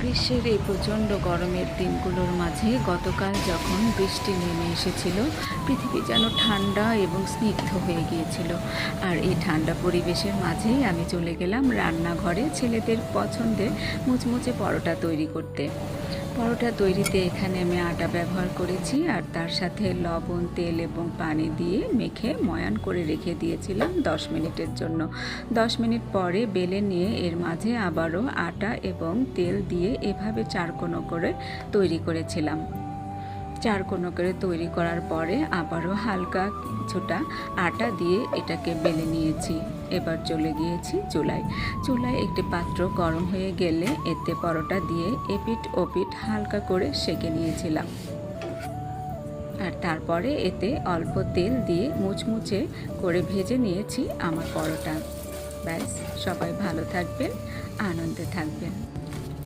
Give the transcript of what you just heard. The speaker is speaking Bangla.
গ্রীষ্মের এই প্রচণ্ড গরমের দিনগুলোর মাঝে গতকাল যখন বৃষ্টি নেমে এসেছিল, পৃথিবী যেন ঠান্ডা এবং স্নিগ্ধ হয়ে গিয়েছিল। আর এই ঠান্ডা পরিবেশের মাঝেই আমি চলে গেলাম রান্নাঘরে ছেলেদের পছন্দের মুচমুচে পরোটা তৈরি করতে। পরোটা তৈরিতে এখানে আমি আটা ব্যবহার করেছি, আর তার সাথে লবণ, তেল এবং পানি দিয়ে মেখে ময়ান করে রেখে দিয়েছিলাম 10 মিনিটের জন্য। 10 মিনিট পরে বেলে নিয়ে এর মাঝে আবারও আটা এবং তেল দিয়ে এভাবে চারকোনা করে তৈরি করেছিলাম। চারকোনা করে তৈরি করার পরে আবারও হালকা কিছুটা আটা দিয়ে এটাকে বেলে নিয়েছি। এবার চলে গিয়েছি চুলায় একটি পাত্র গরম হয়ে গেলে এতে পরোটা দিয়ে এপিঠ ওপিঠ হালকা করে সেঁকে নিয়েছিলাম। আর তারপরে এতে অল্প তেল দিয়ে মুচমুচে করে ভেজে নিয়েছি আমার পরোটা। ব্যাস, সবাই ভালো থাকবেন, আনন্দে থাকবেন।